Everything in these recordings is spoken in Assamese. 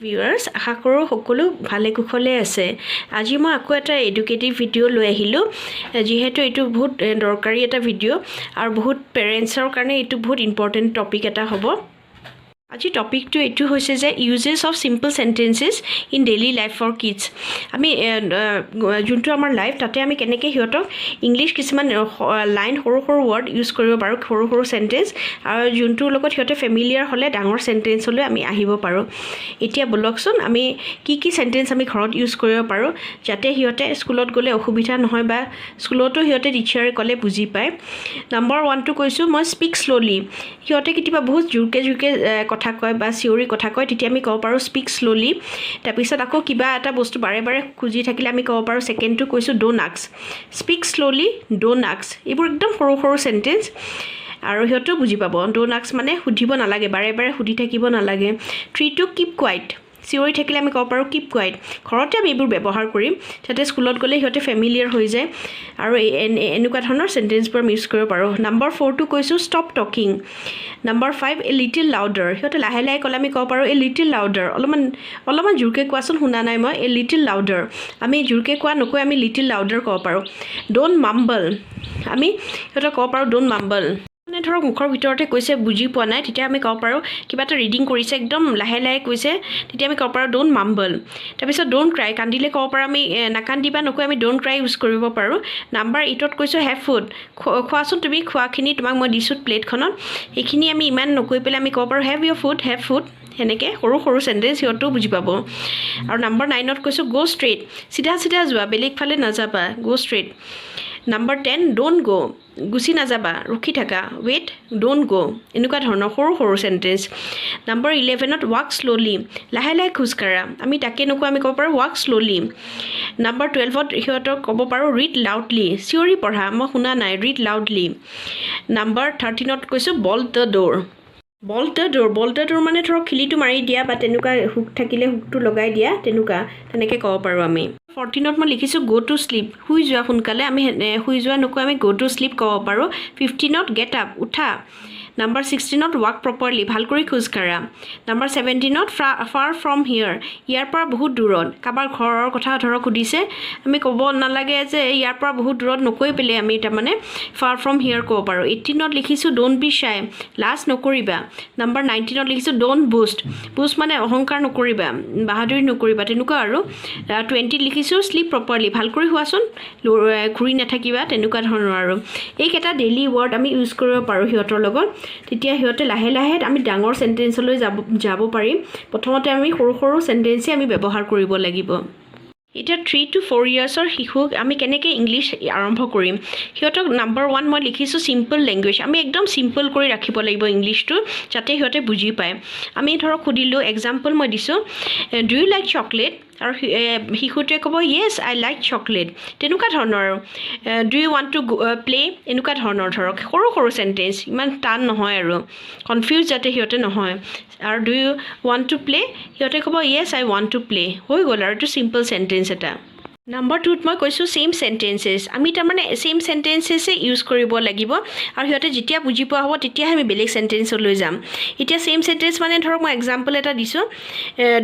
ভিউৱাৰ্ছ আশা কৰোঁ সকলো ভালে কুশলে আছে আজি মই আকৌ এটা এডুকেটিভ ভিডিঅ' লৈ আহিলোঁ যিহেতু এইটো বহুত দৰকাৰী এটা ভিডিঅ' আৰু বহুত পেৰেণ্টছৰ কাৰণে এইটো বহুত ইম্পৰ্টেণ্ট টপিক এটা হ'ব আজি টপিকটো এইটো হৈছে যে uses of simple sentences in daily life for kids আমি যোনটো আমাৰ লাইফ তাতে আমি কেনেকৈ সিহঁতক ইংলিছ কিছুমান লাইন সৰু সৰু ৱৰ্ড ইউজ কৰিব পাৰোঁ সৰু সৰু সেন্টেন্স আৰু যোনটোৰ লগত সিহঁতে ফেমিলিয়াৰ হ'লে ডাঙৰ সেন্টেন্সলৈ আমি আহিব পাৰোঁ এতিয়া বলকচোন আমি কি সেন্টেন্স আমি ঘৰত ইউজ কৰিব পাৰোঁ যাতে সিহঁতে স্কুলত গ'লে অসুবিধা নহয় বা স্কুলতো সিহঁতে টিচাৰে ক'লে বুজি পায় নম্বৰ 1 টো কৈছোঁ মই স্পীক স্লোলি সিহঁতে কেতিয়াবা বহুত জোৰকে কথা কয় বা চিঞৰি কথা কয় তেতিয়া আমি ক'ব পাৰোঁ স্পীক স্লোলি তাৰপিছত আকৌ কিবা এটা বস্তু বাৰে বাৰে খুজি থাকিলে আমি ক'ব পাৰোঁ সেকেন্ডটো কৈছোঁ don't ask speak slowly don't ask এইবোৰ একদম সৰু সৰু সেন্টেন্স আৰু সিহঁতেও বুজি পাব ডোন্ট আস্ক মানে সুধিব নালাগে বাৰে বাৰে সুধি থাকিব নালাগে 3 টো কিপ কোৱাইট চিঞৰি থাকিলে আমি ক'ব পাৰোঁ কিপ কোৱাইট ঘৰতে আমি এইবোৰ ব্যৱহাৰ কৰিম যাতে স্কুলত গ'লে সিহঁতে ফেমিলিয়াৰ হৈ যায় আৰু এনেকুৱা ধৰণৰ সেন্টেন্সবোৰ আমি ইউজ কৰিব পাৰোঁ নম্বৰ 4 টো কৈছোঁ stop talking number 5 a little louder সিহঁতে লাহে লাহে ক'লে আমি ক'ব পাৰোঁ এ লিটিল লাউডাৰ অলপমান জোৰকৈ কোৱাচোন শুনা নাই মই এ লিটিল লাউডাৰ আমি জোৰকৈ কোৱা নকৈ আমি লিটিল লাউডাৰ ক'ব পাৰোঁ ডোন্ট মাম্বল আমি সিহঁতক ক'ব পাৰোঁ ডোন্ট মাম্বল মানে ধৰক মুখৰ ভিতৰতে কৈছে বুজি পোৱা নাই তেতিয়া আমি ক'ব পাৰোঁ কিবা এটা ৰিডিং কৰিছে একদম লাহে লাহে কৈছে তেতিয়া আমি ক'ব পাৰোঁ ডোন্ট মাম্বল তাৰপিছত ডোন্ট ক্ৰাই কান্দিলে ক'ব পাৰোঁ আমি নাকান্দিবা নকৈ আমি ডোন্ট ক্ৰাই ইউজ কৰিব পাৰোঁ নম্বৰ 8 ত কৈছোঁ হেভ ফুড খোৱাচোন তুমি খোৱাখিনি তোমাক মই দিছোঁ প্লেটখনত সেইখিনি আমি ইমান নকৈ পেলাই আমি ক'ব পাৰোঁ have Euro food have food সেনেকৈ সৰু সৰু সেন্টেন্স সিহঁতেও বুজি পাব আৰু নম্বৰ 9 ত কৈছোঁ গ' ষ্ট্ৰেইট চিধা যোৱা বেলেগ ফালে নাযাবা গ' ষ্ট্ৰেইট নম্বৰ 10 ডোন্ট গ' গুচি নাযাবা ৰখি থাকা ৱেইট ডোন্ট গ' এনেকুৱা ধৰণৰ সৰু সৰু সেন্টেন্স নম্বৰ 11 ত ৱাক স্লোলি লাহে লাহে খোজকাঢ়া আমি তাকে নকওঁ আমি ক'ব পাৰোঁ ৱাক স্লোলি নম্বৰ 12 ত সিহঁতক ক'ব পাৰোঁ ৰিড লাউডলি চিঞৰি পঢ়া মই শুনা নাই ৰিড লাউডলি নম্বৰ 13 ত কৈছোঁ bolt the door bolt the door মানে ধৰক খিলিটো মাৰি দিয়া বা তেনেকুৱা হুক থাকিলে হুকটো লগাই দিয়া তেনেকৈ ক'ব পাৰোঁ আমি 14 ত মই লিখিছোঁ গ' টু শ্লিপ শুই যোৱা সোনকালে আমি শুই যোৱা নকৈ আমি গ' টু শ্লিপ ক'ব পাৰোঁ 15 ত গেট আপ উঠা নম্বৰ 16 ত ৱাক প্ৰপাৰলি ভাল কৰি খোজকাঢ়া নম্বৰ 17 ত ফাৰ ফ্ৰম হিয়াৰ ইয়াৰ পৰা বহুত দূৰত কাৰোবাৰ ঘৰৰ কথা ধৰক সুধিছে আমি ক'ব নালাগে যে ইয়াৰ পৰা বহুত দূৰত নকৈ পেলাই আমি তাৰমানে ফাৰ ফ্ৰম হিয়াৰ ক'ব পাৰোঁ 18 ত লিখিছোঁ ডোন্ট বি শ্বাই লাজ নকৰিবা নম্বৰ 19 ত লিখিছোঁ ডোন্ট বুষ্ট মানে অহংকাৰ নকৰিবা বাহাদুৰি নকৰিবা তেনেকুৱা আৰু 20 ত লিখিছোঁ শ্লিপ প্ৰপাৰলি ভাল কৰি শুৱাচোন ঘূৰি নাথাকিবা তেনেকুৱা ধৰণৰ আৰু এইকেইটা ডেইলি ৱৰ্ড আমি ইউজ কৰিব পাৰোঁ সিহঁতৰ লগত তেতিয়া সিহঁতে লাহে লাহে আমি ডাঙৰ সেন্টেন্সলৈ যাব পাৰিম প্ৰথমতে আমি সৰু সৰু সেন্টেন্সে আমি ব্যৱহাৰ কৰিব লাগিব এতিয়া 3 to 4 ইয়াৰ্ছৰ শিশুক আমি কেনেকৈ ইংলিছ আৰম্ভ কৰিম সিহঁতক নম্বৰ 1 মই লিখিছোঁ চিম্পল লেংগুৱেজ আমি একদম চিম্পল কৰি ৰাখিব লাগিব ইংলিছটো যাতে সিহঁতে বুজি পায় আমি ধৰক সুধিলোঁ এক্সাম্পল মই দিছোঁ ডু ইউ লাইক চকলেট আৰু শিশুটোৱে ক'ব য়েছ আই লাইক চকলেট তেনেকুৱা ধৰণৰ আৰু do you want to play এনেকুৱা ধৰণৰ ধৰক সৰু সৰু সেন্টেন্স ইমান টান নহয় আৰু কনফিউজ যাতে সিহঁতে নহয় আৰু do you want to play সিহঁতে ক'ব yes I want to play হৈ গ'ল আৰু এইটো চিম্পল সেন্টেন্স এটা নম্বৰ 2 ত মই কৈছোঁ ছেইম সেন্টেন্সেছ আমি তাৰমানে ছেইম সেন্টেন্সেছে ইউজ কৰিব লাগিব আৰু সিহঁতে যেতিয়া বুজি পোৱা হ'ব তেতিয়াহে আমি বেলেগ সেন্টেন্সলৈ যাম এতিয়া ছেইম সেন্টেন্স মানে ধৰক মই এক্সাম্পল এটা দিছোঁ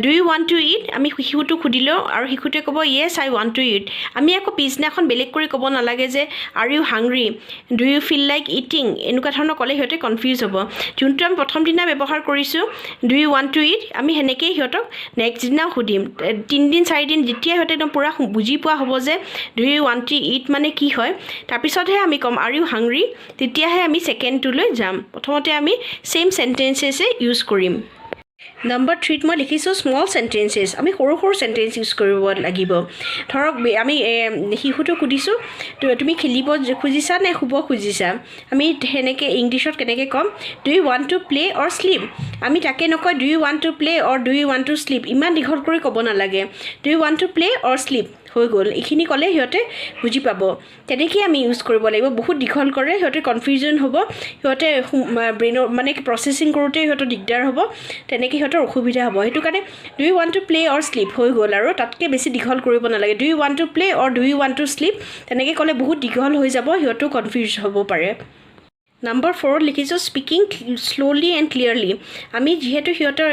do you want to eat আমি শিশুটোক সুধিলোঁ আৰু শিশুটোৱে ক'ব yes I want to eat আমি আকৌ পিছদিনাখন বেলেগ কৰি ক'ব নালাগে যে are you hungry do you feel like eating এনেকুৱা ধৰণৰ ক'লে সিহঁতে কনফিউজ হ'ব যোনটো আমি প্ৰথম দিনা ব্যৱহাৰ কৰিছোঁ do you want to eat আমি সেনেকৈয়ে সিহঁতক নেক্সট দিনাও সুধিম 3 দিন 4 দিন যেতিয়া সিহঁতে একদম পূৰা বুজি পোৱা হ'ব যে do you want to eat মানে কি হয় তাৰপিছতহে আমি ক'ম আৰ ইউ হাংৰি তেতিয়াহে আমি ছেকেণ্ডটোলৈ যাম প্ৰথমতে আমি ছেইম সেন্টেন্সেছে ইউজ কৰিম নম্বৰ 3 ত মই লিখিছোঁ স্মল সেন্টেন্সেছ আমি সৰু সৰু সেন্টেন্স ইউজ কৰিব লাগিব ধৰক আমি শিশুটোক সুধিছোঁ তুমি খেলিব খুজিছা নে শুব খুজিছা আমি সেনেকৈ ইংলিছত কেনেকৈ ক'ম do you want to play or sleep আমি তাকে নকয় do you want to play or do you want to sleep ইমান দীঘল কৰি ক'ব নালাগে do you want to play or sleep হৈ গ'ল এইখিনি ক'লে সিহঁতে বুজি পাব তেনেকৈ আমি ইউজ কৰিব লাগিব বহুত দীঘল কৰে সিহঁতে কনফিউজন হ'ব সিহঁতে ব্ৰেইনৰ মানে প্ৰচেছিং কৰোঁতে সিহঁতৰ দিগদাৰ হ'ব তেনেকৈ সিহঁতৰ অসুবিধা হ'ব সেইটো কাৰণে do you want to play or sleep হৈ গ'ল আৰু তাতকৈ বেছি দীঘল কৰিব নালাগে do you want to play or do you want to sleep তেনেকৈ ক'লে বহুত দীঘল হৈ যাব সিহঁতেও কনফিউজ হ'ব পাৰে নাম্বাৰ 4 লিখিছোঁ স্পিকিং স্ল'লি এণ্ড ক্লিয়াৰলি আমি যিহেতু সিহঁতৰ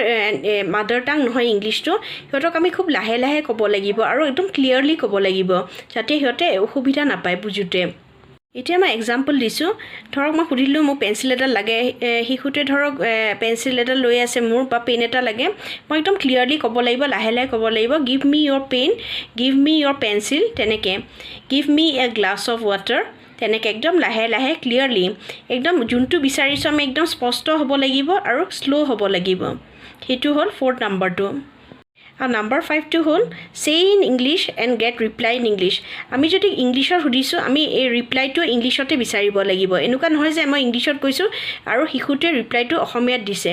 মাদাৰ টাং নহয় ইংলিছটো সিহঁতক আমি খুব লাহে লাহে ক'ব লাগিব আৰু একদম ক্লিয়াৰলি ক'ব লাগিব যাতে সিহঁতে অসুবিধা নাপায় বুজোতে এতিয়া মই এক্সাম্পল দিছোঁ ধৰক মই সুধিলোঁ মোক পেঞ্চিল এটা লাগে শিশুটোৱে ধৰক পেঞ্চিল এটা লৈ আছে মোৰ বা পেন এটা লাগে মই একদম ক্লিয়াৰলি ক'ব লাগিব লাহে লাহে ক'ব লাগিব give me your pen give me your pencil তেনেকৈ give me a glass of water তেনেকৈ একদম লাহে লাহে ক্লিয়াৰলি একদম যোনটো বিচাৰিছোঁ আমি একদম স্পষ্ট হ'ব লাগিব আৰু শ্ল' হ'ব লাগিব সেইটো হ'ল 4th নাম্বাৰটো আৰু নাম্বাৰ 5টো হ'ল say in English and get reply in English আমি যদি ইংলিছত সুধিছোঁ আমি এই ৰিপ্লাইটো ইংলিছতে বিচাৰিব লাগিব এনেকুৱা নহয় যে মই ইংলিছত কৈছোঁ আৰু শিশুটোৱে ৰিপ্লাইটো অসমীয়াত দিছে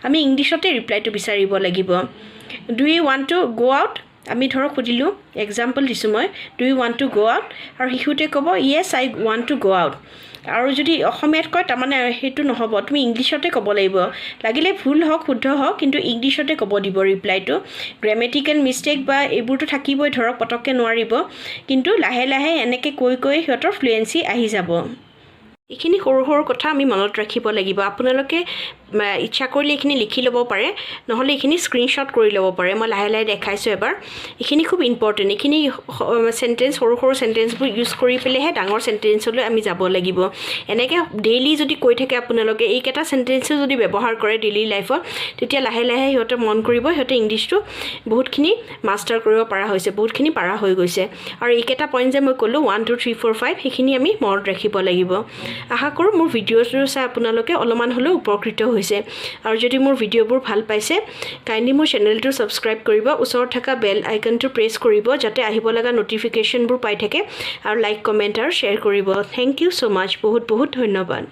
আমি ইংলিছতে ৰিপ্লাইটো বিচাৰিব লাগিব ডু ইউ ৱান্ট টু গ' আউট আমি ধৰক সুধিলোঁ এক্সাম্পল দিছোঁ মই ডু ইউ ৱান্ট টু গ' আউট আৰু শিশুটোৱে ক'ব য়েছ আই ৱান্ট টু গ' আউট আৰু যদি অসমীয়াত কয় তাৰমানে সেইটো নহ'ব তুমি ইংলিছতে ক'ব লাগিব লাগিলে ভুল হওক শুদ্ধ হওক কিন্তু ইংলিছতে ক'ব দিব ৰিপ্লাইটো গ্ৰামেটিকেল মিষ্টেক বা এইবোৰতো থাকিবই ধৰক পটককৈ নোৱাৰিব কিন্তু লাহে লাহে এনেকৈ কৈ কৈ সিহঁতৰ ফ্লুৱেঞ্চি আহি যাব এইখিনি সৰু সৰু কথা আমি মনত ৰাখিব লাগিব আপোনালোকে ইচ্ছা কৰিলে এইখিনি লিখি ল'ব পাৰে নহ'লে এইখিনি স্ক্ৰীনশ্বট কৰি ল'ব পাৰে মই লাহে লাহে দেখাইছোঁ এবাৰ এইখিনি খুব ইম্পৰ্টেণ্ট এইখিনি চেণ্টেঞ্চ সৰু সৰু চেণ্টেঞ্চবোৰ ইউজ কৰি পেলাইহে ডাঙৰ চেণ্টেঞ্চলৈ আমি যাব লাগিব এনেকৈ ডেইলি যদি কৈ থাকে আপোনালোকে এইকেইটা চেণ্টেঞ্চো যদি ব্যৱহাৰ কৰে ডেইলি লাইফত তেতিয়া লাহে লাহে সিহঁতে মন কৰিব সিহঁতে ইংলিছটো বহুতখিনি মাষ্টাৰ কৰিব পৰা হৈছে বহুতখিনি পাৰা হৈ গৈছে আৰু এইকেইটা পইণ্ট যে মই ক'লোঁ 1 2 3 4 5 সেইখিনি আমি মনত ৰাখিব লাগিব আশা কৰোঁ মোৰ ভিডিঅ'টো চাই আপোনালোকে অলপমান হ'লেও উপকৃত হৈছে আৰু যদি মোৰ ভিডিঅ'বোৰ ভাল পাইছে কাইণ্ডলি মোৰ চেনেলটো ছাবস্ক্ৰাইব কৰিব ওচৰত থকা বেল আইকনটো প্ৰেছ কৰিব যাতে আহিব লগা ন'টিফিকেশ্যনবোৰ পাই থাকে আৰু লাইক কমেণ্ট আৰু শ্বেয়াৰ কৰিব থেংক ইউ ছ' মাছ বহুত বহুত ধন্যবাদ